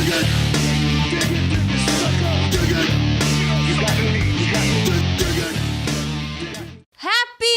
Happy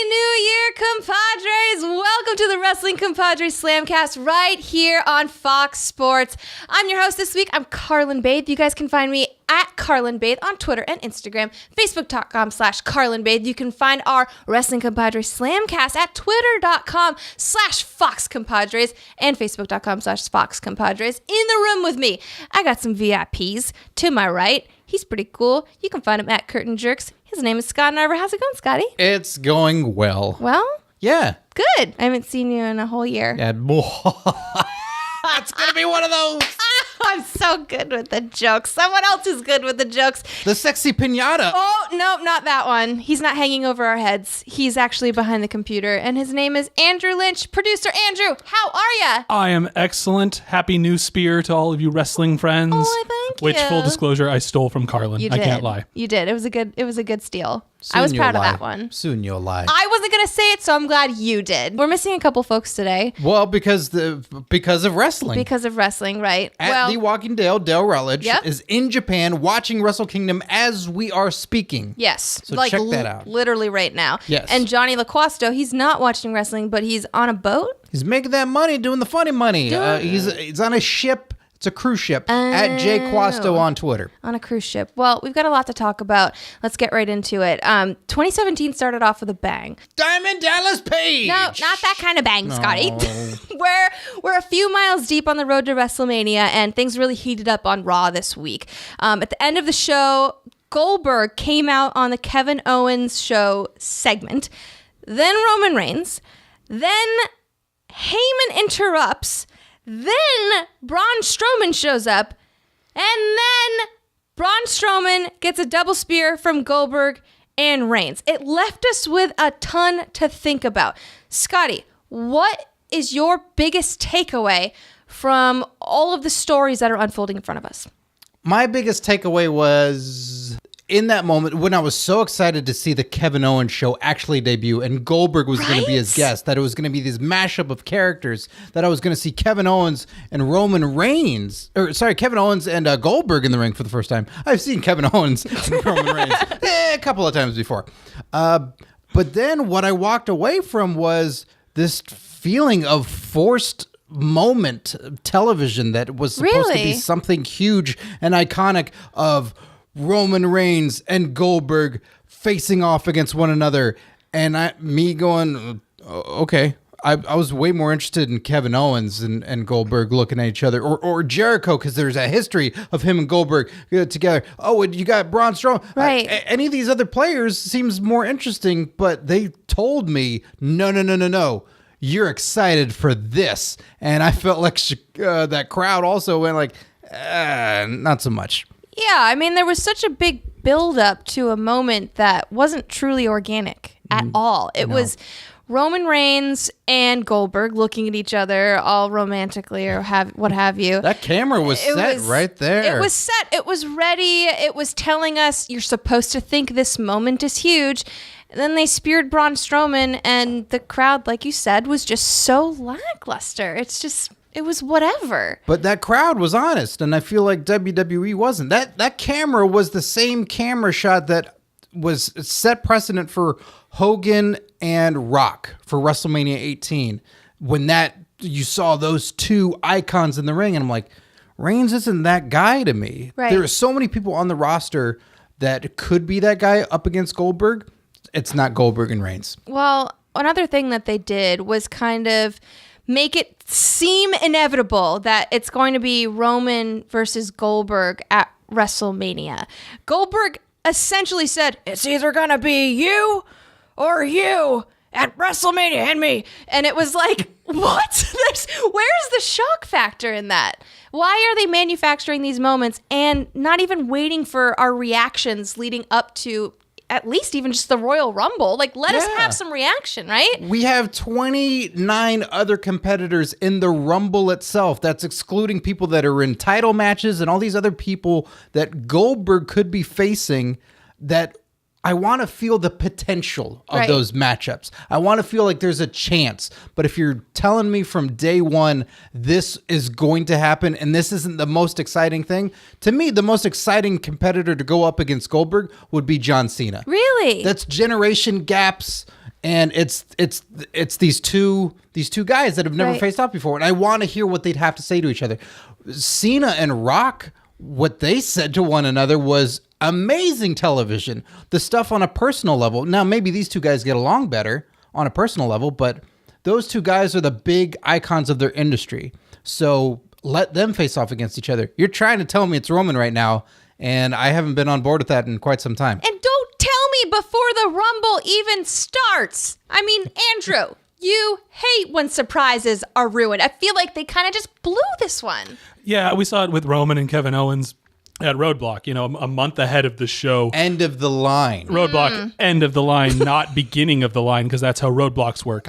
New Year, compadres! Welcome to the Wrestling Compadres Slamcast right here on Fox Sports. I'm your host this week. I'm Carrlyn Bathe. You guys can find me at Carrlyn Bathe on Twitter and Instagram, Facebook.com/Carrlyn Bathe. You can find our Wrestling Compadres Slamcast at Twitter.com/Fox Compadres and Facebook.com/Fox Compadres. In the room with me, I got some VIPs. To my right, he's pretty cool. You can find him at Curtain Jerks. His name is Scott Narver. How's it going, Scotty? It's going well. Well? Yeah. Good. I haven't seen you in a whole year. Yeah. That's going to be one of those. I'm so good with the jokes. Someone else is good with the jokes. The sexy pinata. Oh, no, not that one. He's not hanging over our heads. He's actually behind the computer, and his name is Andrew Lynch. Producer Andrew, how are ya? I am excellent. Happy New Spear to all of you wrestling friends. Oh, thank you. Which, full disclosure, I stole from Carrlyn. You did. I can't lie. You did. It was a good steal. Soon I was proud you'll of lie. that one. Soon you'll lie. I wasn't going to say it, so I'm glad you did. We're missing a couple folks today. Well, because of wrestling. Because of wrestling, right? At the Walking Dale Rutledge Yep. is in Japan watching Wrestle Kingdom as we are speaking. Yes. So check that out. Literally right now. Yes. And Jonny Loquasto, he's not watching wrestling, but he's on a boat. He's making that money, doing the funny money. He's on a ship. It's a cruise ship. At Jay Quasto on Twitter. On a cruise ship. Well, we've got a lot to talk about. Let's get right into it. 2017 started off with a bang. Diamond Dallas Page. No, not that kind of bang, Scotty. We're a few miles deep on the road to WrestleMania, and things really heated up on Raw this week. At the end of the show, Goldberg came out on the Kevin Owens show segment. Then Roman Reigns. Then Heyman interrupts. Then Braun Strowman shows up, and then Braun Strowman gets a double spear from Goldberg and Reigns. It left us with a ton to think about. Scotty, what is your biggest takeaway from all of the stories that are unfolding in front of us? My biggest takeaway was in that moment when I was so excited to see the Kevin Owens show actually debut and Goldberg was going to be his guest, that it was going to be this mashup of characters, that I was going to see Kevin Owens and Kevin Owens and Goldberg in the ring for the first time. I've seen Kevin Owens and Roman Reigns a couple of times before. But then what I walked away from was this feeling of forced moment television that was supposed to be something huge and iconic, of Roman Reigns and Goldberg facing off against one another, and me going, okay. I was way more interested in Kevin Owens and Goldberg looking at each other, or Jericho, because there's a history of him and Goldberg together. Oh, and you got Braun Strowman. Right. Any of these other players seems more interesting, but they told me, no. You're excited for this. And I felt like that crowd also went like, not so much. Yeah, I mean, there was such a big build-up to a moment that wasn't truly organic at all. It was Roman Reigns and Goldberg looking at each other all romantically or what have you. That camera was set right there. It was set. It was ready. It was telling us you're supposed to think this moment is huge. And then they speared Braun Strowman, and the crowd, like you said, was just so lackluster. It was whatever. But that crowd was honest, and I feel like WWE wasn't. That camera was the same camera shot that was set precedent for Hogan and Rock for WrestleMania 18. When you saw those two icons in the ring, and I'm like, Reigns isn't that guy to me. Right. There are so many people on the roster that could be that guy up against Goldberg. It's not Goldberg and Reigns. Well, another thing that they did was kind of make it seem inevitable that it's going to be Roman versus Goldberg at WrestleMania. Goldberg essentially said, it's either going to be you or you at WrestleMania and me. And it was like, what? Where's the shock factor in that? Why are they manufacturing these moments and not even waiting for our reactions leading up to at least even just the Royal Rumble? Like, let us have some reaction, right? We have 29 other competitors in the Rumble itself. That's excluding people that are in title matches and all these other people that Goldberg could be facing that I want to feel the potential of Right. those matchups. I want to feel like there's a chance. But if you're telling me from day one, this is going to happen and this isn't the most exciting thing, to me, the most exciting competitor to go up against Goldberg would be John Cena. Really? That's generation gaps. And it's these two guys that have never Right. faced off before. And I want to hear what they'd have to say to each other. Cena and Rock, what they said to one another was amazing television. The stuff on a personal level. Now, maybe these two guys get along better on a personal level, but those two guys are the big icons of their industry. So let them face off against each other. You're trying to tell me it's Roman right now, and I haven't been on board with that in quite some time. And don't tell me before the Rumble even starts. I mean, Andrew, you hate when surprises are ruined. I feel like they kind of just blew this one. Yeah, we saw it with Roman and Kevin Owens at Roadblock, a month ahead of the show. End of the line. Roadblock, end of the line, not beginning of the line, because that's how roadblocks work.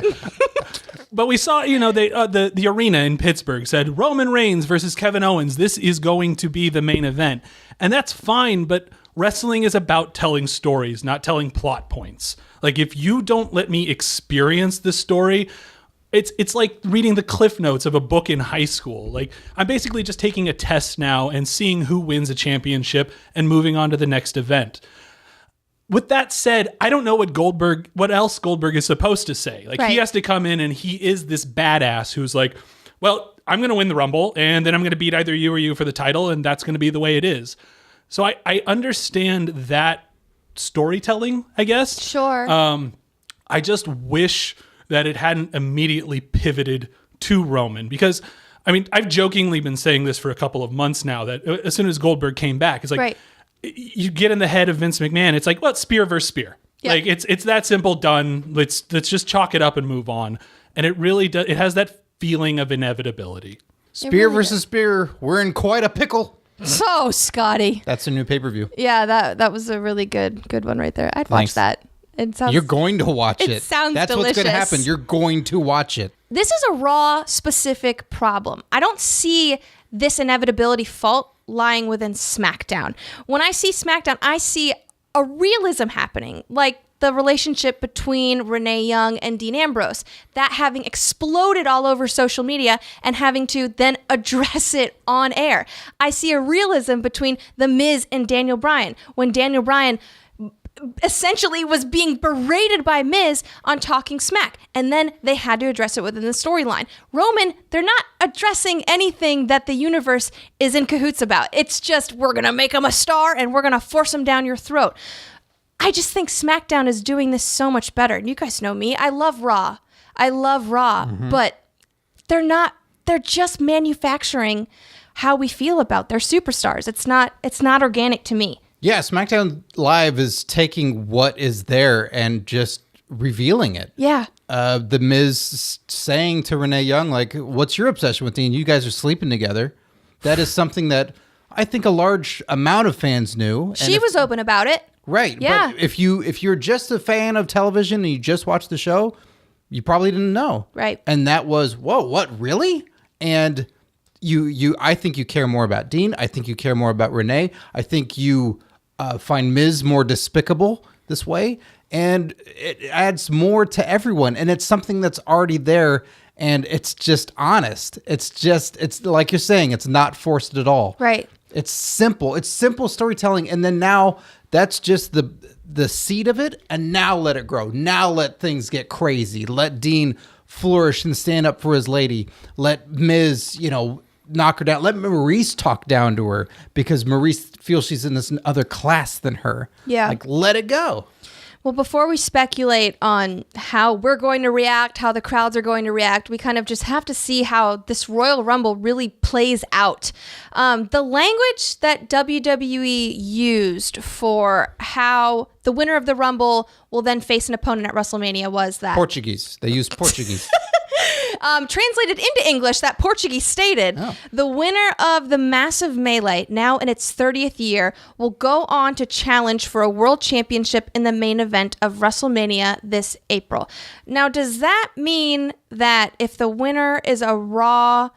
But we saw, the arena in Pittsburgh said Roman Reigns versus Kevin Owens. This is going to be the main event. And that's fine, but wrestling is about telling stories, not telling plot points. Like, if you don't let me experience the story, it's like reading the cliff notes of a book in high school. Like, I'm basically just taking a test now and seeing who wins a championship and moving on to the next event. With that said, I don't know what else Goldberg is supposed to say. Like, Right. He has to come in and he is this badass who's like, well, I'm going to win the Rumble and then I'm going to beat either you or you for the title, and that's going to be the way it is. So I understand that storytelling, I guess. Sure. I just wish that it hadn't immediately pivoted to Roman, because, I mean, I've jokingly been saying this for a couple of months now, that as soon as Goldberg came back, it's like, Right. you get in the head of Vince McMahon, it's like, well, it's spear versus spear. Yeah. Like, it's that simple, done. Let's just chalk it up and move on. And it really does. It has that feeling of inevitability. Spear really versus spear. We're in quite a pickle. So, Scotty. That's a new pay-per-view. Yeah, that was a really good one right there. I'd watch Thanks. that. It sounds You're going to watch it. It sounds That's what's going to delicious. happen. You're going to watch it. This is a Raw specific problem. I don't see this inevitability fault lying within SmackDown. When I see SmackDown, I see a realism happening, like the relationship between Renee Young and Dean Ambrose, that having exploded all over social media and having to then address it on air. I see a realism between The Miz and Daniel Bryan, when Daniel Bryan essentially was being berated by Miz on talking smack, and then they had to address it within the storyline. Roman, they're not addressing anything that the universe is in cahoots about. It's just, we're gonna make him a star and we're gonna force him down your throat. I just think SmackDown is doing this so much better. And you guys know me, I love Raw, but they're just manufacturing how we feel about their superstars. It's not organic to me. Yeah, SmackDown Live is taking what is there and just revealing it. Yeah. The Miz saying to Renee Young, like, what's your obsession with Dean? You guys are sleeping together. That is something that I think a large amount of fans knew. And She was open about it. Right. Yeah. But if you're just a fan of television and you just watched the show, you probably didn't know. Right. And that was, whoa, what, really? And I think you care more about Dean. I think you care more about Renee. I think you find Miz more despicable this way. And it adds more to everyone. And it's something that's already there. And it's just honest. It's like you're saying, it's not forced at all. Right. It's simple. It's simple storytelling. And then now that's just the seed of it. And now let it grow. Now let things get crazy. Let Dean flourish and stand up for his lady. Let Miz, knock her down. Let Maurice talk down to her because Maurice feels she's in this other class than her. Yeah. Like, let it go. Well, before we speculate on how we're going to react, how the crowds are going to react, we kind of just have to see how this Royal Rumble really plays out. The language that WWE used for how the winner of the Rumble will then face an opponent at WrestleMania was that... Portuguese. They use Portuguese. Translated into English, that Portuguese stated, the winner of the massive melee, now in its 30th year, will go on to challenge for a world championship in the main event of WrestleMania this April. Now, does that mean that if the winner is a Raw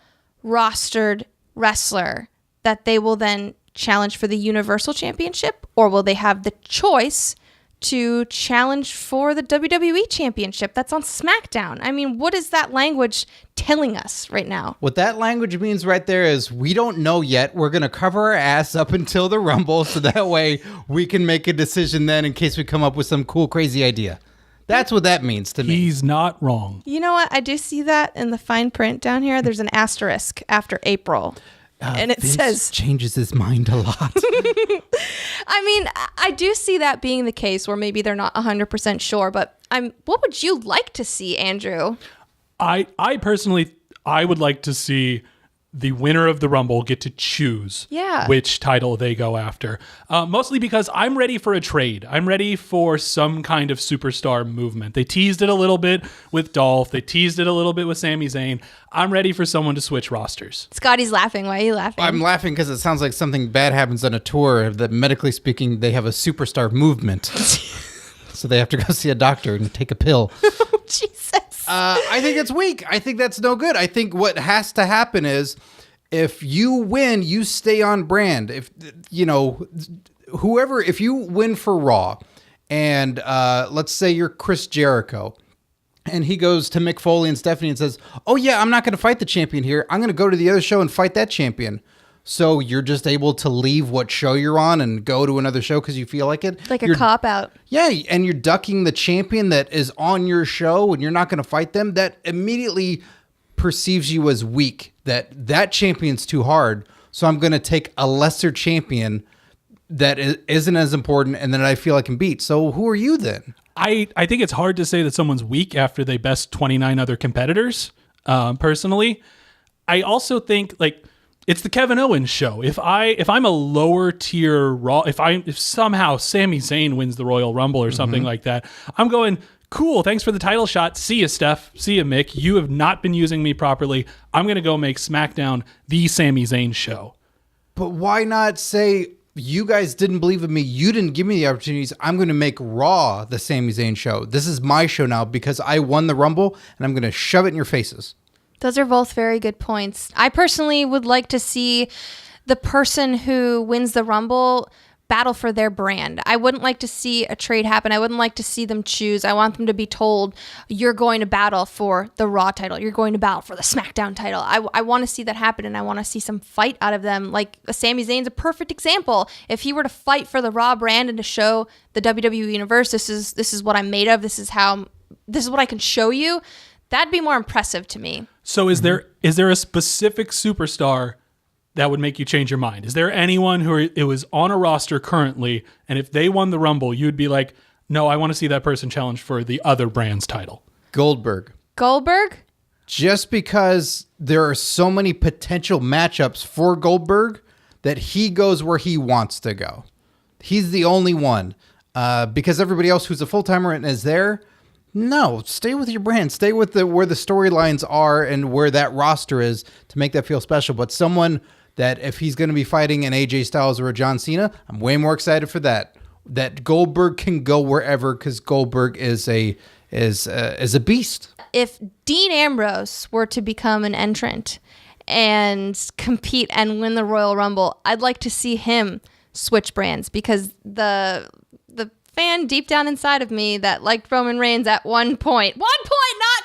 rostered wrestler, that they will then challenge for the Universal Championship? Or will they have the choice to challenge for the WWE Championship. That's on SmackDown. I mean, what is that language telling us right now? What that language means right there is we don't know yet. We're going to cover our ass up until the Rumble so that way we can make a decision then in case we come up with some cool, crazy idea. That's what that means to me. He's not wrong. You know what? I do see that in the fine print down here. There's an asterisk after April. And it Vince says changes his mind a lot. I mean, I do see that being the case where maybe they're not 100% sure, but what would you like to see, Andrew? I personally, I would like to see the winner of the Rumble get to choose which title they go after. Mostly because I'm ready for a trade. I'm ready for some kind of superstar movement. They teased it a little bit with Dolph. They teased it a little bit with Sami Zayn. I'm ready for someone to switch rosters. Scotty's laughing. Why are you laughing? I'm laughing because it sounds like something bad happens on a tour that, medically speaking, they have a superstar movement. So they have to go see a doctor and take a pill. Jesus. I think it's weak. I think that's no good. I think what has to happen is if you win, you stay on brand. If if you win for Raw and let's say you're Chris Jericho and he goes to Mick Foley and Stephanie and says, oh yeah, I'm not going to fight the champion here. I'm going to go to the other show and fight that champion. So you're just able to leave what show you're on and go to another show because you feel like it. Like a cop-out. Yeah, and you're ducking the champion that is on your show and you're not going to fight them. That immediately perceives you as weak, that champion's too hard. So I'm going to take a lesser champion that isn't as important and that I feel I can beat. So who are you then? I think it's hard to say that someone's weak after they best 29 other competitors, personally. I also think, it's the Kevin Owens show. If I'm a lower tier Raw, if somehow Sami Zayn wins the Royal Rumble or something like that, I'm going, cool, thanks for the title shot. See ya, Steph. See ya, Mick. You have not been using me properly. I'm going to go make SmackDown the Sami Zayn show. But why not say, you guys didn't believe in me. You didn't give me the opportunities. I'm going to make Raw the Sami Zayn show. This is my show now because I won the Rumble and I'm going to shove it in your faces. Those are both very good points. I personally would like to see the person who wins the Rumble battle for their brand. I wouldn't like to see a trade happen. I wouldn't like to see them choose. I want them to be told, you're going to battle for the Raw title. You're going to battle for the SmackDown title. I want to see that happen, and I want to see some fight out of them. Like Sami Zayn's a perfect example. If he were to fight for the Raw brand and to show the WWE Universe, this is what I'm made of. This is what I can show you. That'd be more impressive to me. So is there a specific superstar that would make you change your mind? Is there anyone who it was on a roster currently, and if they won the Rumble, you'd be like, no, I want to see that person challenge for the other brand's title? Goldberg? Just because there are so many potential matchups for Goldberg that he goes where he wants to go. He's the only one. Because everybody else who's a full-timer and is there, no, stay with your brand. Stay with where the storylines are and where that roster is to make that feel special. But someone that if he's going to be fighting an AJ Styles or a John Cena, I'm way more excited for that. That Goldberg can go wherever because Goldberg is a beast. If Dean Ambrose were to become an entrant and compete and win the Royal Rumble, I'd like to see him switch brands because the fan deep down inside of me that liked Roman Reigns at one point, not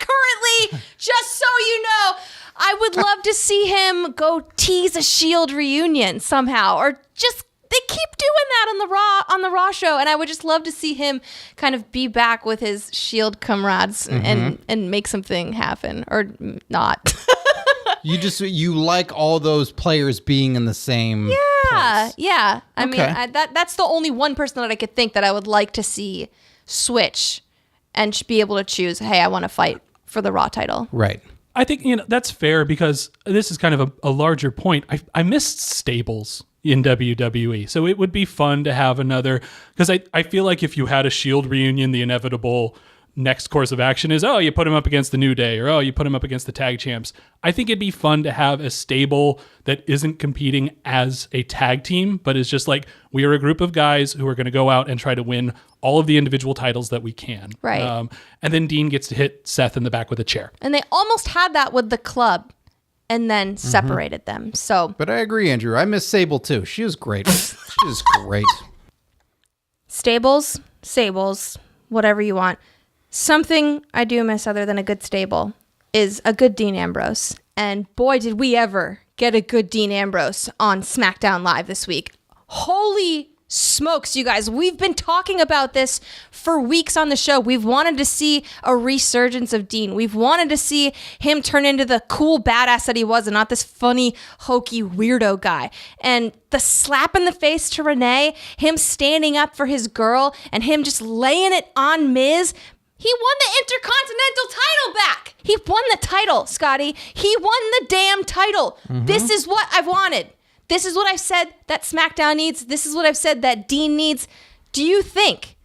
currently, just so you know, I would love to see him go tease a Shield reunion somehow, or just they keep doing that on the Raw show, and I would just love to see him kind of be back with his Shield comrades and make something happen, or not. You like all those players being in the same place. Yeah. I mean, that's the only one person that I could think that I would like to see switch and be able to choose, hey, I want to fight for the Raw title. Right. I think that's fair because this is kind of a larger point. I missed stables in WWE. So it would be fun to have another, because I feel like if you had a Shield reunion, the inevitable next course of action is, oh, you put him up against the New Day, or oh, you put him up against the tag champs. I think it'd be fun to have a stable that isn't competing as a tag team, but is just like, we are a group of guys who are going to go out and try to win all of the individual titles that we can. Right. And then Dean gets to hit Seth in the back with a chair. And they almost had that with the club and then separated them. So, but I agree, Andrew. I miss Sable too. She was great. She was great. Stables, stables, whatever you want. Something I do miss other than a good stable is a good Dean Ambrose. And boy, did we ever get a good Dean Ambrose on SmackDown Live this week. Holy smokes, you guys. We've been talking about this for weeks on the show. We've wanted to see a resurgence of Dean. We've wanted to see him turn into the cool badass that he was and not this funny, hokey, weirdo guy. And the slap in the face to Renee, him standing up for his girl, and him just laying it on Miz. He won the Intercontinental title back. He won the title, Scotty. He won the damn title. This is what I've wanted. This is what I've said that SmackDown needs. This is what I've said that Dean needs. Do you think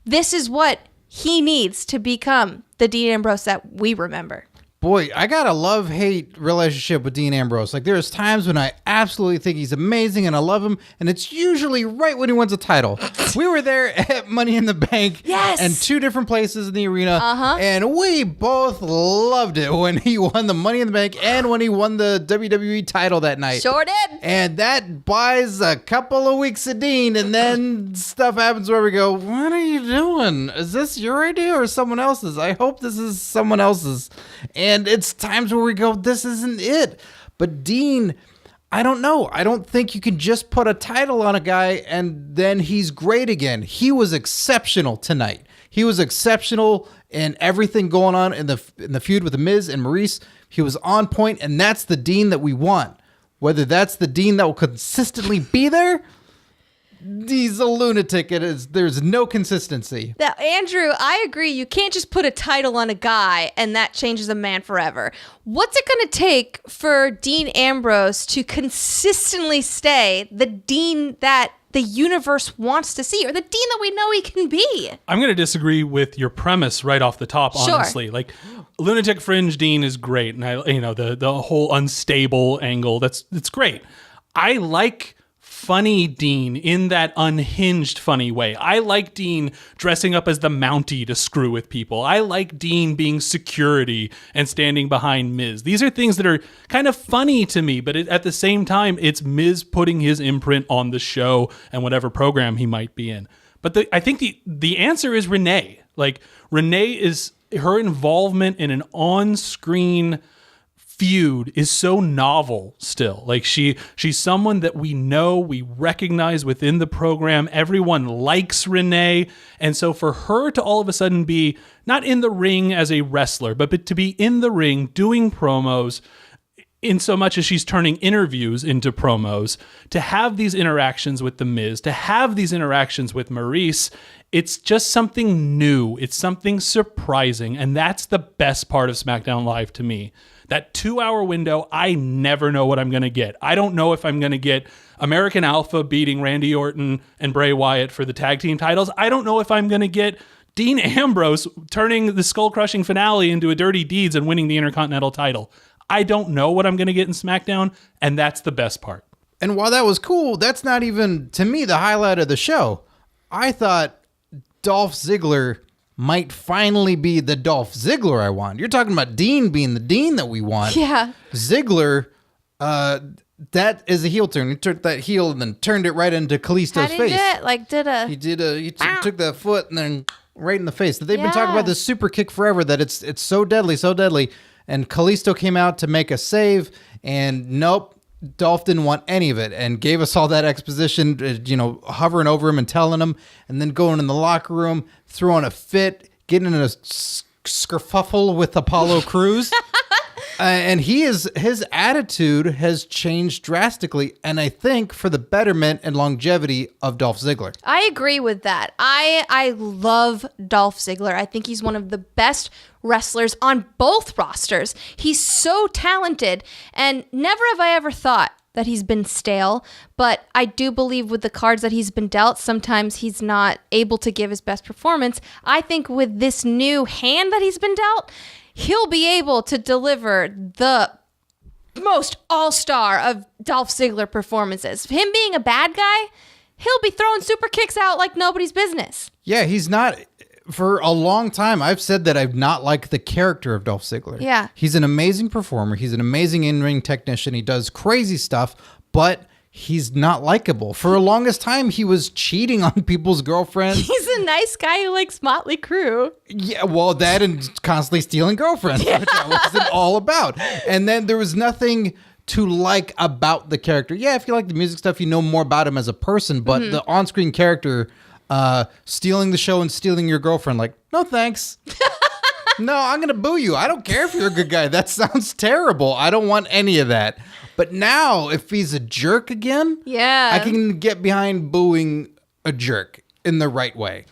this is what he needs to become the Dean Ambrose that we remember? Boy, I got a love-hate relationship with Dean Ambrose. Like, there's times when I absolutely think he's amazing and I love him, and it's usually right when he wins a title. We were there at Money in the Bank. Yes. And 2 different places in the arena. And we both loved it when he won the Money in the Bank and when he won the WWE title that night. Sure did. And that buys a couple of weeks of Dean, and then stuff happens where we go, what are you doing? Is this your idea or someone else's? I hope this is someone else's. And it's times where we go, this isn't it. But Dean, I don't know. I don't think you can just put a title on a guy and then he's great again. He was exceptional tonight. He was exceptional in everything going on in the feud with The Miz and Maurice. He was on point, and that's the Dean that we want. Whether that's the Dean that will consistently be there, he's a lunatic. There's no consistency. Now, Andrew, I agree. You can't just put a title on a guy and that changes a man forever. What's it going to take for Dean Ambrose to consistently stay the Dean that the universe wants to see, or the Dean that we know he can be? I'm going to disagree with your premise right off the top, honestly. Sure. Like, lunatic fringe Dean is great, and the whole unstable angle, it's great. I like funny Dean in that unhinged funny way. I like Dean dressing up as the Mountie to screw with people. I like Dean being security and standing behind Miz. These are things that are kind of funny to me, but at the same time, it's Miz putting his imprint on the show and whatever program he might be in. But I think the answer is Renee. Like, Renee is her involvement in an on-screen feud is so novel still. Like, she's someone that we know, we recognize within the program. Everyone likes Renee. And so for her to all of a sudden be not in the ring as a wrestler, but to be in the ring doing promos, in so much as she's turning interviews into promos, to have these interactions with The Miz, to have these interactions with Maurice, it's just something new. It's something surprising. And that's the best part of SmackDown Live to me. That 2-hour window, I never know what I'm going to get. I don't know if I'm going to get American Alpha beating Randy Orton and Bray Wyatt for the tag team titles. I don't know if I'm going to get Dean Ambrose turning the skull-crushing finale into a Dirty Deeds and winning the Intercontinental title. I don't know what I'm going to get in SmackDown, and that's the best part. And while that was cool, that's not even, to me, the highlight of the show. I thought Dolph Ziggler might finally be the Dolph Ziggler I want. You're talking about Dean being the Dean that we want. Yeah. Ziggler, that is a heel turn. He took that heel and then turned it right into Kalisto's face. He took the foot and then right in the face. They've been talking about this super kick forever, that it's so deadly. And Kalisto came out to make a save, and nope, Dolph didn't want any of it and gave us all that exposition, hovering over him and telling him, and then going in the locker room, throwing a fit, getting in a skerfuffle with Apollo Crews. And his attitude has changed drastically, and I think for the betterment and longevity of Dolph Ziggler. I agree with that. I love Dolph Ziggler. I think he's one of the best wrestlers on both rosters. He's so talented, and never have I ever thought that he's been stale, but I do believe with the cards that he's been dealt, sometimes he's not able to give his best performance. I think with this new hand that he's been dealt, he'll be able to deliver the most all-star of Dolph Ziggler performances. Him being a bad guy, he'll be throwing super kicks out like nobody's business. Yeah, he's not. For a long time, I've said that I've not liked the character of Dolph Ziggler. Yeah. He's an amazing performer. He's an amazing in-ring technician. He does crazy stuff, but he's not likable. For the longest time, he was cheating on people's girlfriends. He's a nice guy who likes Motley Crue. Yeah, well, that and constantly stealing girlfriends, which I wasn't all about. And then there was nothing to like about the character. Yeah, if you like the music stuff, you know more about him as a person, but the on-screen character stealing the show and stealing your girlfriend, like, no thanks. No, I'm going to boo you. I don't care if you're a good guy. That sounds terrible. I don't want any of that. But now, if he's a jerk again, I can get behind booing a jerk in the right way.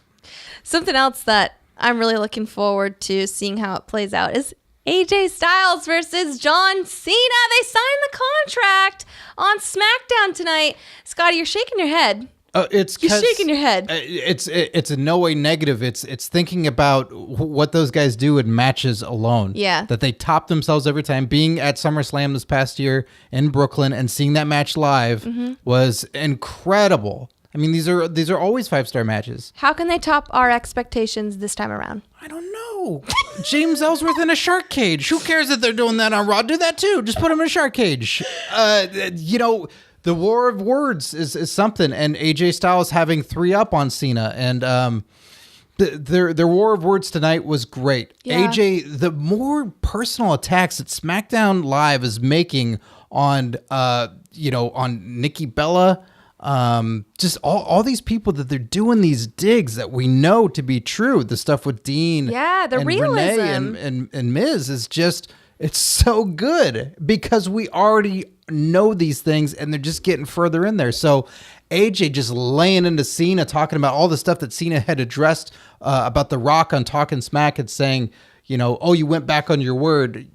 Something else that I'm really looking forward to seeing how it plays out is AJ Styles versus John Cena. They signed the contract on SmackDown tonight. Scotty, you're shaking your head. You're shaking your head. It's in no way negative. It's thinking about what those guys do in matches alone. Yeah. That they top themselves every time. Being at SummerSlam this past year in Brooklyn and seeing that match live was incredible. I mean, these are always 5-star matches. How can they top our expectations this time around? I don't know. James Ellsworth in a shark cage. Who cares if they're doing that on Raw? Do that too. Just put him in a shark cage. The war of words is something, and AJ Styles having 3-up on Cena, and their war of words tonight was great. Yeah. AJ, the more personal attacks that SmackDown Live is making on Nikki Bella, just all these people that they're doing these digs that we know to be true. The stuff with Dean, the and realism, Renee and Miz is just, it's so good because we already know these things and they're just getting further in there. So AJ just laying into Cena, talking about all the stuff that Cena had addressed about The Rock on Talking Smack and saying, oh, you went back on your word.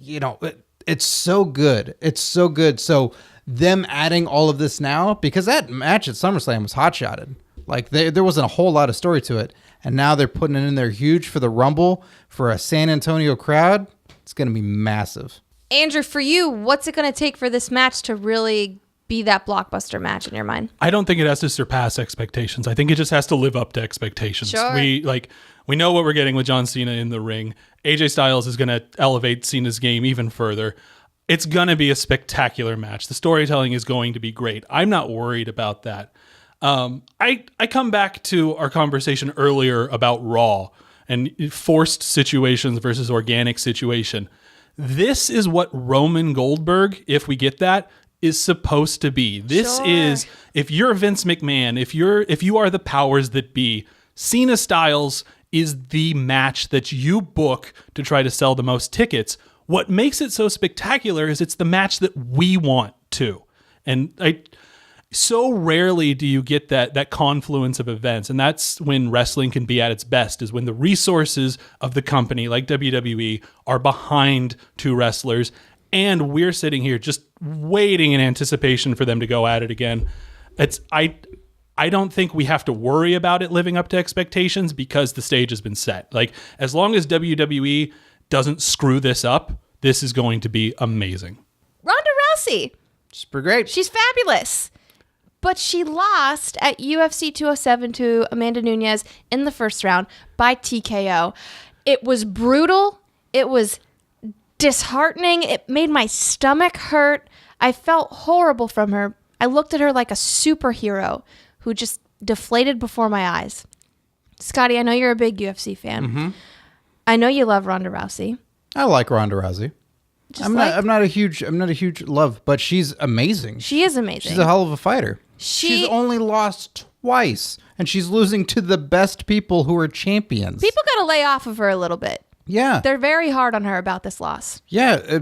It's so good. It's so good. So them adding all of this now, because that match at SummerSlam was hot-shotted. Like there wasn't a whole lot of story to it. And now they're putting it in there huge for the Rumble for a San Antonio crowd. It's going to be massive. Andrew, for you, what's it going to take for this match to really be that blockbuster match in your mind? I don't think it has to surpass expectations. I think it just has to live up to expectations. Sure. We know what we're getting with John Cena in the ring. AJ Styles is going to elevate Cena's game even further. It's going to be a spectacular match. The storytelling is going to be great. I'm not worried about that. I come back to our conversation earlier about Raw and forced situations versus organic situation. This is what Roman Goldberg, if we get that, is supposed to be. This is, if you're Vince McMahon, if you are the powers that be, Cena Styles is the match that you book to try to sell the most tickets. What makes it so spectacular is it's the match that we want to. And so rarely do you get that confluence of events. And that's when wrestling can be at its best, is when the resources of the company, like WWE, are behind two wrestlers. And we're sitting here just waiting in anticipation for them to go at it again. I don't think we have to worry about it living up to expectations because the stage has been set. Like, as long as WWE doesn't screw this up, this is going to be amazing. Ronda Rousey. She's pretty great. She's fabulous. But she lost at UFC 207 to Amanda Nunes in the first round by TKO. It was brutal. It was disheartening. It made my stomach hurt. I felt horrible from her. I looked at her like a superhero who just deflated before my eyes. Scotty, I know you're a big UFC fan. Mm-hmm. I know you love Ronda Rousey. I like Ronda Rousey. I'm not a huge love, but she's amazing. She is amazing. She's a hell of a fighter. She's only lost twice, and she's losing to the best people who are champions. People got to lay off of her a little bit. Yeah. They're very hard on her about this loss. Yeah.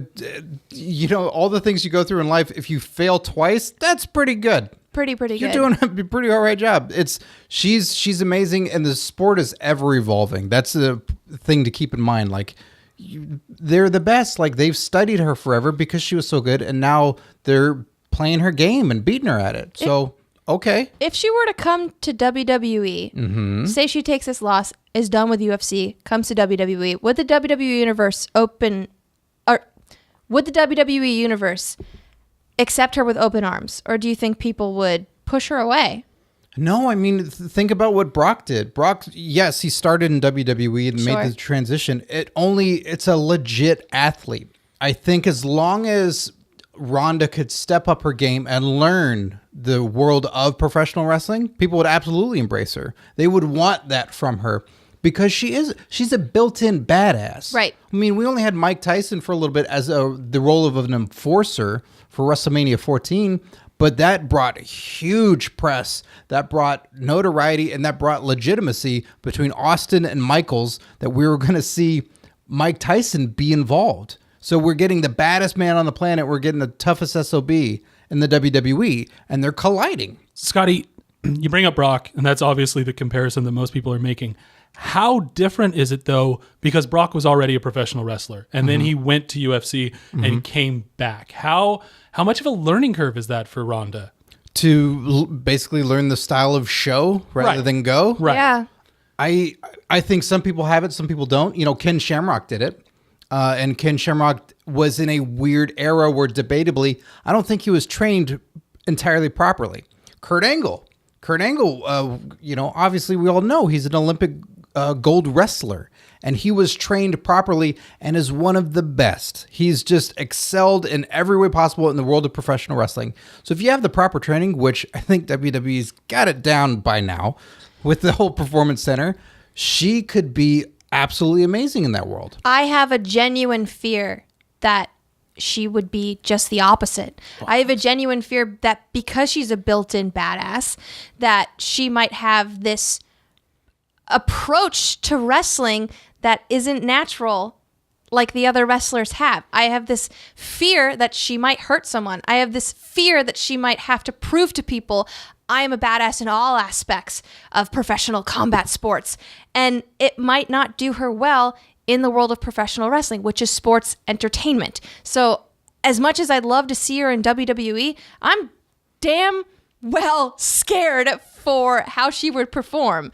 All the things you go through in life, if you fail twice, that's pretty good. Pretty good. You're doing a pretty all right job. She's amazing, and the sport is ever evolving. That's the thing to keep in mind. Like, they're the best. Like, they've studied her forever because she was so good, and now they're playing her game and beating her at it. So, okay. If she were to come to WWE, say she takes this loss, is done with UFC, comes to WWE, would the WWE universe would the WWE universe accept her with open arms? Or do you think people would push her away? No, I mean, think about what Brock did. Brock, yes, he started in WWE and made the transition. It's a legit athlete. I think as long as Ronda could step up her game and learn the world of professional wrestling, people would absolutely embrace her. They would want that from her because she's a built-in badass. Right. I mean, we only had Mike Tyson for a little bit as the role of an enforcer for WrestleMania 14, but that brought huge press, that brought notoriety, and that brought legitimacy between Austin and Michaels that we were going to see Mike Tyson be involved. So we're getting the baddest man on the planet. We're getting the toughest SOB in the WWE, and they're colliding. Scotty, you bring up Brock, and that's obviously the comparison that most people are making. How different is it, though, because Brock was already a professional wrestler, and then he went to UFC and came back. How much of a learning curve is that for Ronda? To basically learn the style of show rather than go? Right. Yeah. I think some people have it, some people don't. You know, Ken Shamrock did it. And Ken Shamrock was in a weird era where debatably, I don't think he was trained entirely properly. Kurt Angle, you know, obviously we all know he's an Olympic gold wrestler, and he was trained properly and is one of the best. He's just excelled in every way possible in the world of professional wrestling. So if you have the proper training, which I think WWE's got it down by now with the whole performance center, she could be absolutely amazing in that world. I have a genuine fear that she would be just the opposite. I have a genuine fear that because she's a built-in badass, that she might have this approach to wrestling that isn't natural like the other wrestlers have. I have this fear that she might hurt someone. I have this fear that she might have to prove to people I am a badass in all aspects of professional combat sports. And it might not do her well in the world of professional wrestling, which is sports entertainment. So as much as I'd love to see her in WWE, I'm damn well scared for how she would perform.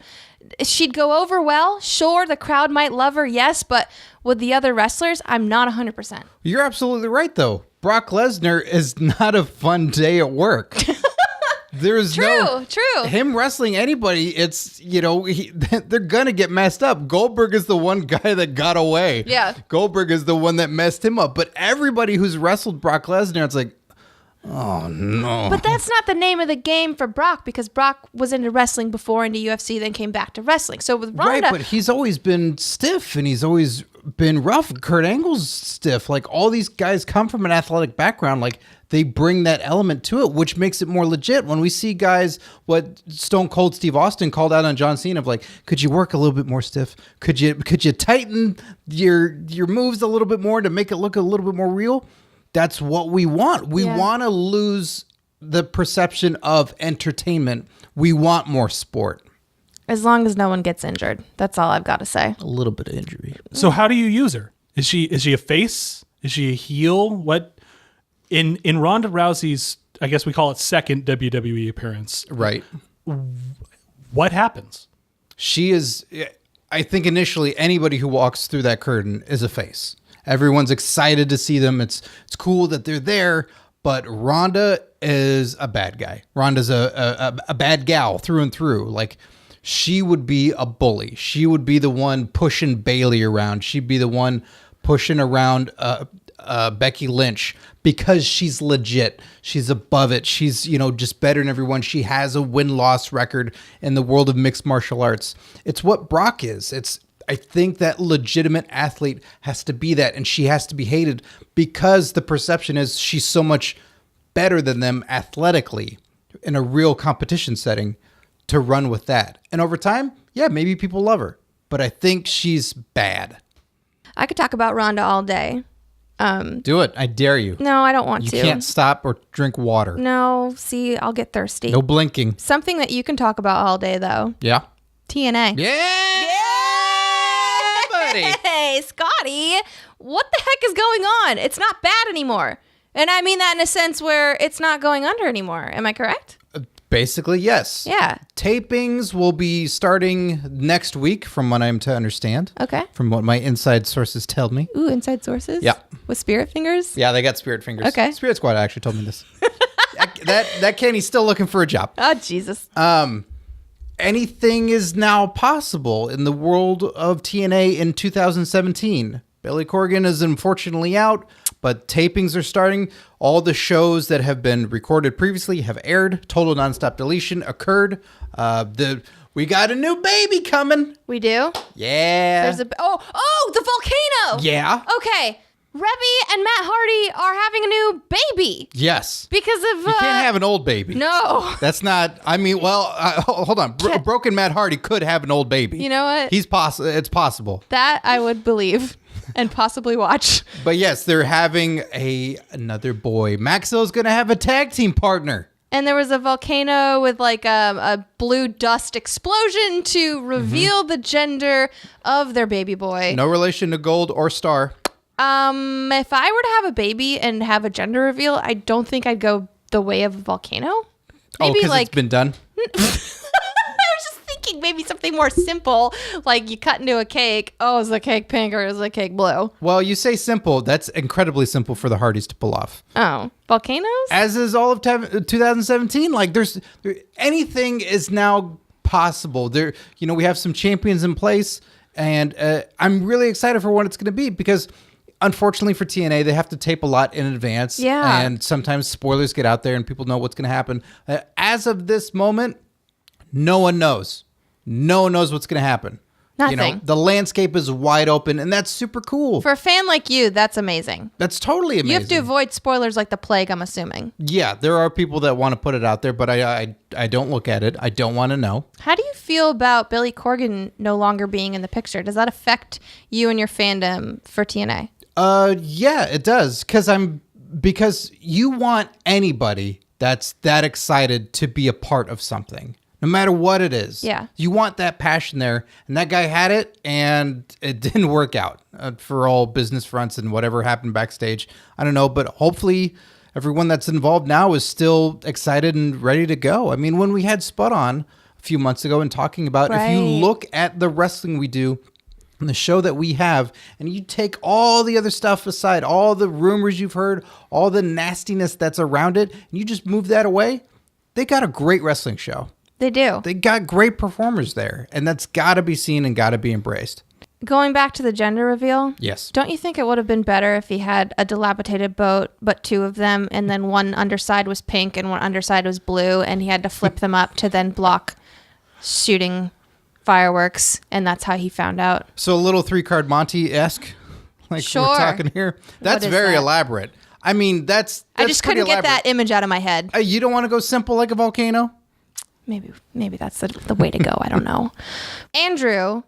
She'd go over well. Sure, the crowd might love her, yes, but with the other wrestlers, I'm not 100%. You're absolutely right, though. Brock Lesnar is not a fun day at work. There's True. him wrestling anybody. It's, you know, they're gonna get messed up. Goldberg is the one guy that got away. Yeah. Goldberg is the one that messed him up. But everybody who's wrestled Brock Lesnar, it's like, oh no. But that's not the name of the game for Brock, because Brock was into wrestling before, into UFC, then came back to wrestling. So with Ronda, Right, but he's always been stiff and he's always been rough. Kurt Angle's stiff. Like, all these guys come from an athletic background. Like, they bring that element to it, which makes it more legit. When we see guys, what Stone Cold Steve Austin called out on John Cena of like, could you work a little bit more stiff? Could you tighten your moves a little bit more to make it look a little bit more real? That's what we want. We want to lose the perception of entertainment. We want more sport. as long as no one gets injured. That's all I've got to say. A little bit of injury. So how do you use her? Is she a face? Is she a heel? What in Ronda Rousey's, I guess we call it, second WWE appearance? Right. What happens? She is, I think initially anybody who walks through that curtain is a face. Everyone's excited to see them. It's cool that they're there, but Ronda is a bad guy. Ronda's a bad gal through and through. Like, she would be a bully. She would be the one pushing Bayley around. She'd be the one pushing around Becky Lynch because she's legit. She's above it. She's, just better than everyone. She has a win-loss record in the world of mixed martial arts. It's what Brock is. I think that legitimate athlete has to be that, and she has to be hated because the perception is she's so much better than them athletically in a real competition setting to run with that. And over time, yeah, maybe people love her, but I think she's bad. I could talk about Ronda all day. Do it. I dare you. No, I don't want to. You can't stop or drink water. No, see, I'll get thirsty. No blinking. Something that you can talk about all day, though. Yeah. TNA. Yeah, buddy. Hey, Scotty, what the heck is going on? It's not bad anymore. And I mean that in a sense where it's not going under anymore. Am I correct? Basically, yes. Yeah. Tapings will be starting next week, from what I'm to understand. Okay. From what my inside sources tell me. Ooh, inside sources? Yeah. With spirit fingers? Yeah, they got spirit fingers. Okay. Spirit Squad actually told me this. that Kenny's still looking for a job. Oh, Jesus. Anything is now possible in the world of TNA in 2017. Billy Corgan is unfortunately out, but tapings are starting. All the shows that have been recorded previously have aired. Total nonstop deletion occurred. We got a new baby coming. We do? Yeah. There's the volcano. Yeah. Okay. Rebby and Matt Hardy are having a new baby. Yes. Because of... You can't have an old baby. No. That's not... I mean, well, hold on. Broken Matt Hardy could have an old baby. You know what? It's possible. That I would believe and possibly watch. But yes, they're having another boy. Maxill's going to have a tag team partner. And there was a volcano with like a blue dust explosion to reveal the gender of their baby boy. No relation to Gold or Star. If I were to have a baby and have a gender reveal, I don't think I'd go the way of a volcano. Maybe because it's been done? I was just thinking maybe something more simple, like you cut into a cake. Oh, is the cake pink or is the cake blue? Well, you say simple. That's incredibly simple for the Hardys to pull off. Oh, volcanoes? As is all of 2017. Like, anything is now possible. We have some champions in place, and I'm really excited for what it's going to be because... Unfortunately for TNA, they have to tape a lot in advance. Yeah. And sometimes spoilers get out there and people know what's going to happen. As of this moment, no one knows. No one knows what's going to happen. Nothing. The landscape is wide open, and that's super cool. For a fan like you, that's amazing. That's totally amazing. You have to avoid spoilers like the plague, I'm assuming. Yeah, there are people that want to put it out there, but I don't look at it. I don't want to know. How do you feel about Billy Corgan no longer being in the picture? Does that affect you and your fandom for TNA? Yeah, it does. Because you want anybody that's that excited to be a part of something, no matter what it is. Yeah. You want that passion there. And that guy had it, and it didn't work out for all business fronts and whatever happened backstage. I don't know, but hopefully everyone that's involved now is still excited and ready to go. I mean, when we had Spud on a few months ago and talking about, if you look at the wrestling we do, and the show that we have, and you take all the other stuff aside, all the rumors you've heard, all the nastiness that's around it, and you just move that away, they got a great wrestling show. They do. They got great performers there, and that's got to be seen and got to be embraced. Going back to the gender reveal, Yes. Don't you think it would have been better if he had a dilapidated boat, but two of them, and then one underside was pink and one underside was blue, and he had to flip them up to then block shooting fireworks, and that's how he found out. So a little 3-card Monty-esque, like Sure. we're talking here. That's What is very that? elaborate. I mean, that's I just couldn't pretty get that elaborate. image out of my head. You don't want to go simple like a volcano? Maybe that's the way to go. I don't know. Andrew,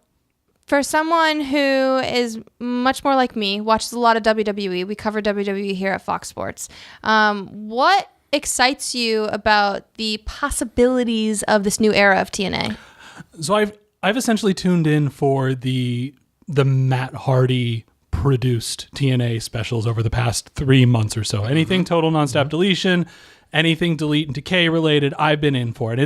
for someone who is much more like me, watches a lot of WWE, we cover WWE here at Fox Sports. What excites you about the possibilities of this new era of TNA? So I've essentially tuned in for the Matt Hardy produced TNA specials over the past 3 months or so. Anything total nonstop deletion, anything delete and decay related, I've been in for it.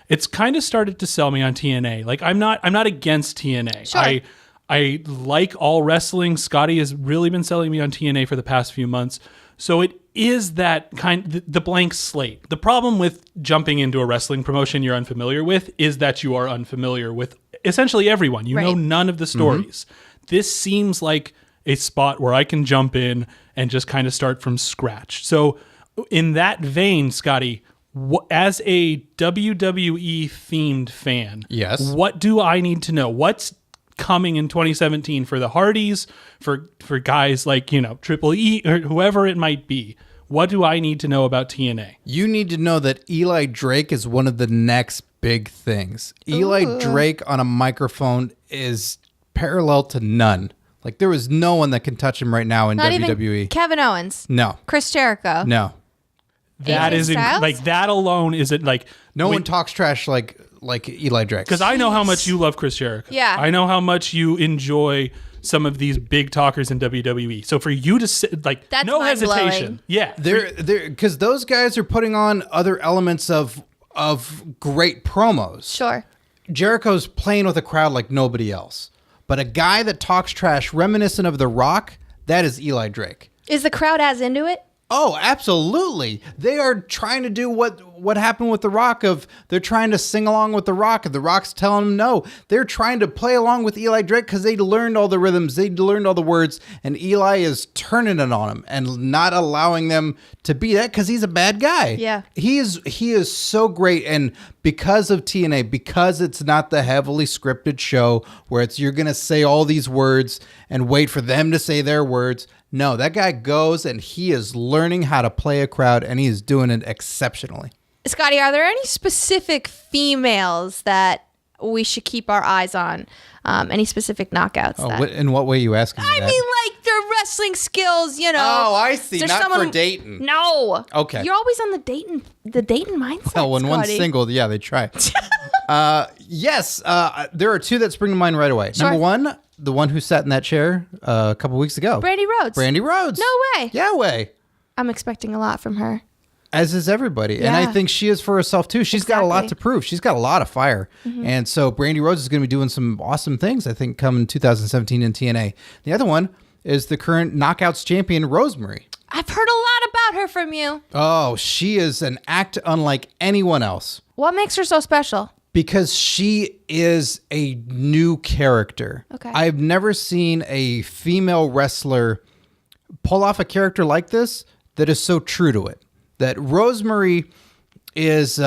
It's kind of started to sell me on TNA. Like I'm not against TNA. Sure. I like all wrestling. Scotty has really been selling me on TNA for the past few months. So it is that the blank slate. The problem with jumping into a wrestling promotion you're unfamiliar with is that you are unfamiliar with essentially everyone. You know none of the stories. This seems like a spot where I can jump in and just kind of start from scratch. So in that vein, Scotty, as a WWE themed fan, Yes. what do I need to know? What's coming in 2017 for the Hardys, for guys like, Triple E or whoever it might be? What do I need to know about TNA? You need to know that Eli Drake is one of the next big things. Eli Drake on a microphone is parallel to none. Like, there is no one that can touch him right now in Not WWE. even Kevin Owens. No. Chris Jericho. No. That AJ is Styles? like that alone is it like No one talks trash like Eli Drake. because I know how much you love Chris Jericho. Yeah. I know how much you enjoy some of these big talkers in WWE. So for you to sit like That's no mind-blowing. hesitation, yeah, They're because those guys are putting on other elements of great promos. Sure. Jericho's playing with a crowd like nobody else. But a guy that talks trash reminiscent of The Rock, that is Eli Drake. Is the crowd as into it? Oh, absolutely. They are trying to do what happened with The Rock they're trying to sing along with The Rock, and The Rock's telling them no. They're trying to play along with Eli Drake because they learned all the rhythms, they learned all the words, and Eli is turning it on them and not allowing them to be that because he's a bad guy. Yeah. He is so great, and because of TNA, because it's not the heavily scripted show where you're going to say all these words and wait for them to say their words. No, that guy goes and he is learning how to play a crowd, and he is doing it exceptionally. Scotty, are there any specific females that we should keep our eyes on? Any specific knockouts? In what way are you asking me I that? mean, like their wrestling skills, you know. Oh, I see. Is there Not for Dayton. No. Okay. You're always on the Dayton mindset. Well, when Scotty. one's single, yeah, they try. Yes, there are two that spring to mind right away. Sure. Number one, the one who sat in that chair a couple weeks ago. Brandy Rhodes. Brandy Rhodes. No way. Yeah, way. I'm expecting a lot from her. As is everybody. Yeah. And I think she is for herself, too. She's got a lot to prove. She's got a lot of fire. Mm-hmm. And so Brandy Rhodes is going to be doing some awesome things, I think, come 2017 in TNA. The other one is the current Knockouts champion, Rosemary. I've heard a lot about her from you. Oh, she is an act unlike anyone else. What makes her so special? Because she is a new character. Okay. I've never seen a female wrestler pull off a character like this that is so true to it. That Rosemary is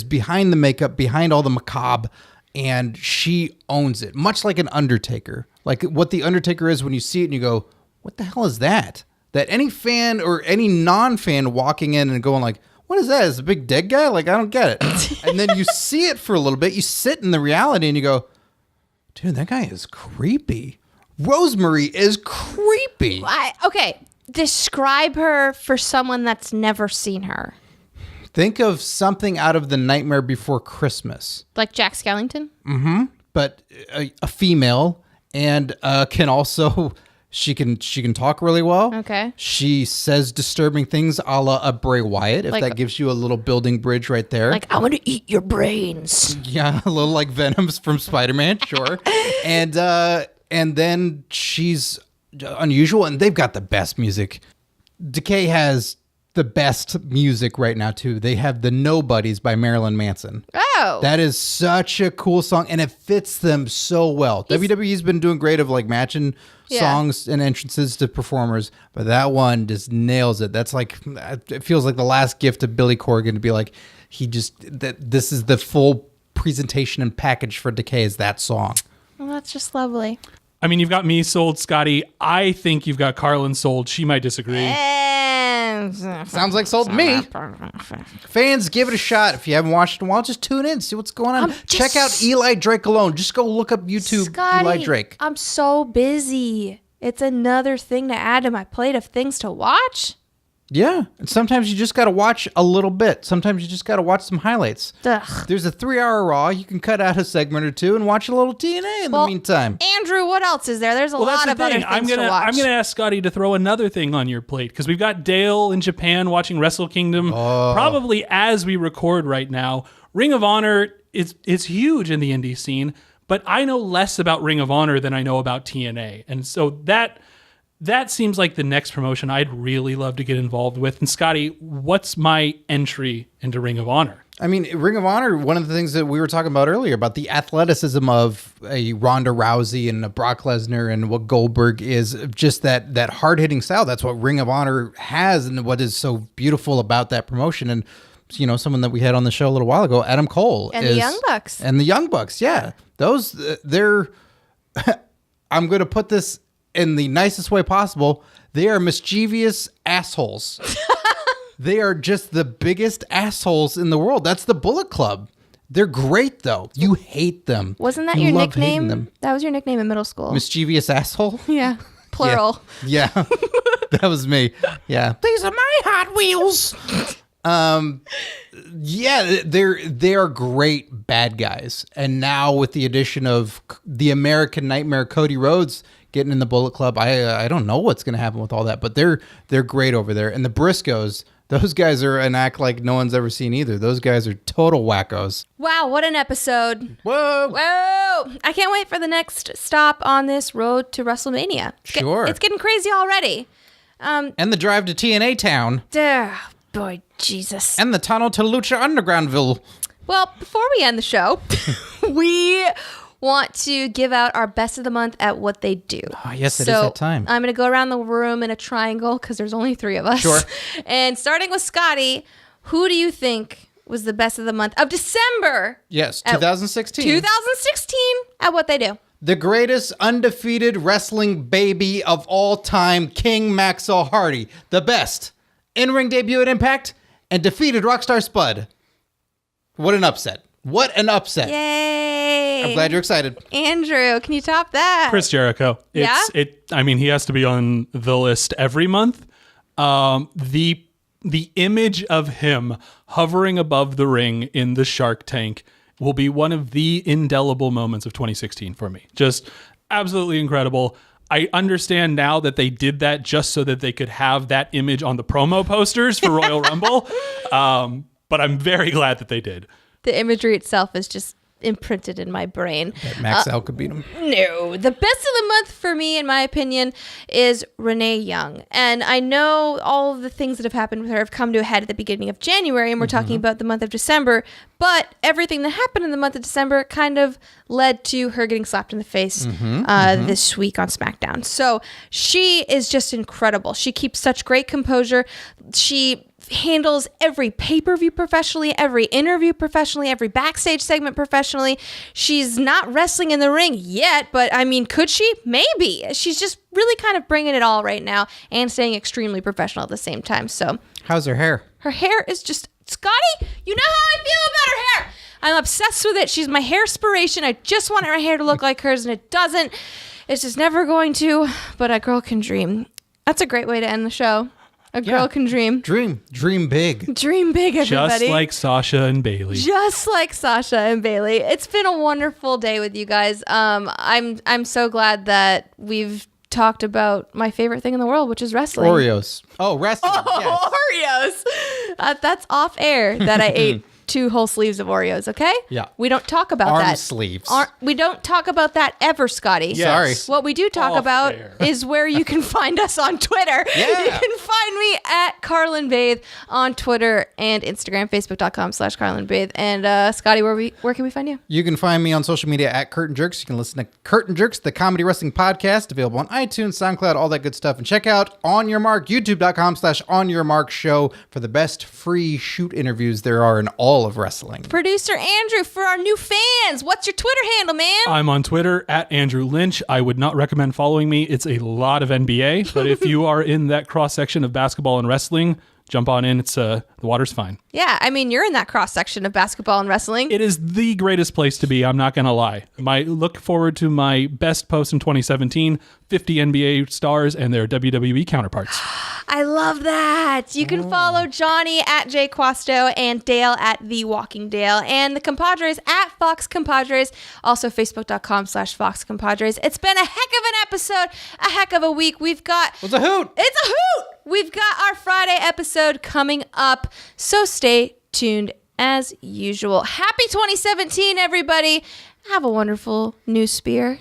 behind the makeup, behind all the macabre, and she owns it, much like an Undertaker. Like what the Undertaker is when you see it and you go, what the hell is that? That any fan or any non-fan walking in and going like, what is that? Is it a big dead guy? Like, I don't get it. And then you see it for a little bit. You sit in the reality and you go, dude, that guy is creepy. Rosemary is creepy. Okay. Describe her for someone that's never seen her. Think of something out of The Nightmare Before Christmas. Like Jack Skellington? But a female, and can also... She can talk really well. Okay. She says disturbing things a la a Bray Wyatt, if Like- that gives you a little building bridge right there. Like, I want to eat your brains. Yeah, a little like Venom from Spider-Man, sure. And then she's unusual, and they've got the best music. Decay has the best music right now, too. They have the Nobodies by Marilyn Manson. Oh. That is such a cool song, and it fits them so well. WWE's been doing great of like matching songs and entrances to performers, but that one just nails it. That's like, it feels like the last gift of Billy Corgan to be like, this is the full presentation and package for Decay is that song. Well, that's just lovely. I mean, you've got me sold, Scotty. I think you've got Carrlyn sold. She might disagree. Sounds like sold to me. Fans, give it a shot. If you haven't watched it in a while, just tune in, see what's going on. Check out Eli Drake alone. Just go look up YouTube Scotty, Eli Drake. I'm so busy. It's another thing to add to my plate of things to watch. Yeah. And sometimes you just got to watch a little bit. Sometimes you just got to watch some highlights. Ugh. There's a 3-hour Raw. You can cut out a segment or two and watch a little TNA in the meantime. Andrew, what else is there? There's a lot of other things to watch. I'm gonna ask Scotty to throw another thing on your plate because we've got Dale in Japan watching Wrestle Kingdom probably as we record right now. Ring of Honor is huge in the indie scene, but I know less about Ring of Honor than I know about TNA, and so that seems like the next promotion I'd really love to get involved with. And Scotty, what's my entry into Ring of Honor? I mean, Ring of Honor, one of the things that we were talking about earlier about the athleticism of a Ronda Rousey and a Brock Lesnar and what Goldberg is, just that hard-hitting style. That's what Ring of Honor has and what is so beautiful about that promotion. And, you know, someone that we had on the show a little while ago, Adam Cole. And the Young Bucks. And the Young Bucks, yeah. Those, they're... I'm going to put this in the nicest way possible. They are mischievous assholes. They are just the biggest assholes in the world. That's the Bullet Club. They're great, though. You hate them. Wasn't that You your love hating nickname? them. That was your nickname in middle school. Mischievous asshole? Yeah. Plural. Yeah. That was me. Yeah. These are my Hot Wheels. Yeah, they are great bad guys. And now with the addition of the American Nightmare, Cody Rhodes getting in the Bullet Club, I don't know what's going to happen with all that, but they're great over there. And the Briscoes, those guys are an act like no one's ever seen either. Those guys are total wackos. Wow, what an episode. Whoa. I can't wait for the next stop on this road to WrestleMania. Sure. It's getting crazy already. And the drive to TNA Town. Boy, Jesus. And the tunnel to Lucha Undergroundville. Well, before we end the show, we want to give out our best of the month at what they do. Oh, yes, it is that time. I'm going to go around the room in a triangle because there's only 3 of us. Sure. And starting with Scotty, who do you think was the best of the month of December? Yes, 2016. 2016 at what they do. The greatest undefeated wrestling baby of all time, King Maxwell Hardy. The best. In-ring debut at Impact and defeated Rockstar Spud. What an upset. What an upset. Yay. I'm glad you're excited. Andrew, can you top that? Chris Jericho. I mean, he has to be on the list every month. The image of him hovering above the ring in the Shark Tank will be one of the indelible moments of 2016 for me. Just absolutely incredible. I understand now that they did that just so that they could have that image on the promo posters for Royal Rumble. But I'm very glad that they did. The imagery itself is just imprinted in my brain. That Max L could beat him. No. The best of the month for me, in my opinion, is Renee Young. And I know all of the things that have happened with her have come to a head at the beginning of January, and we're talking about the month of December. But everything that happened in the month of December kind of led to her getting slapped in the face this week on SmackDown. So she is just incredible. She keeps such great composure. She handles every pay-per-view professionally, every interview professionally, every backstage segment professionally. She's not wrestling in the ring yet, but I mean, could she? Maybe. She's just really kind of bringing it all right now and staying extremely professional at the same time. So, how's her hair? Her hair is just, Scotty, you know how I feel about her hair. I'm obsessed with it. She's my hair inspiration. I just want her hair to look like hers, and it doesn't. It's just never going to, but a girl can dream. That's a great way to end the show. A girl can dream. Dream big. Dream big, everybody. Just like Sasha and Bailey. Just like Sasha and Bailey. It's been a wonderful day with you guys. I'm so glad that we've talked about my favorite thing in the world, which is wrestling. Oreos. Oh, wrestling. Yes. Oreos. That's off air that I ate 2 whole sleeves of Oreos, okay? Yeah. We don't talk about that. Arm sleeves. We don't talk about that ever, Scotty. Yes. Sorry. What we do talk Off about air. is where you can find us on Twitter. Yeah. You can find me at Carrlyn Bathe on Twitter and Instagram, facebook.com/Carrlyn Bathe. And Scotty, where can we find you? You can find me on social media at Curtain Jerks. You can listen to Curtain Jerks, the comedy wrestling podcast, available on iTunes, SoundCloud, all that good stuff. And check out On Your Mark, youtube.com/On Your Mark show for the best free shoot interviews there are in all of wrestling. Producer Andrew, for our new fans, what's your Twitter handle, man? I'm on Twitter at Andrew Lynch. I would not recommend following me. It's a lot of NBA, but if you are in that cross section of basketball and wrestling, jump on in. It's the water's fine. Yeah, I mean, you're in that cross section of basketball and wrestling. It is the greatest place to be. I'm not going to lie. Look forward to my best post in 2017, 50 NBA stars and their WWE counterparts. I love that. You can follow Johnny at J Quasto and Dale at The Walking Dale and the Compadres at Fox Compadres. Also Facebook.com/Fox Compadres. It's been a heck of an episode, a heck of a week. It's a hoot. We've got our Friday episode coming up, so stay tuned as usual. Happy 2017, everybody. Have a wonderful new spear.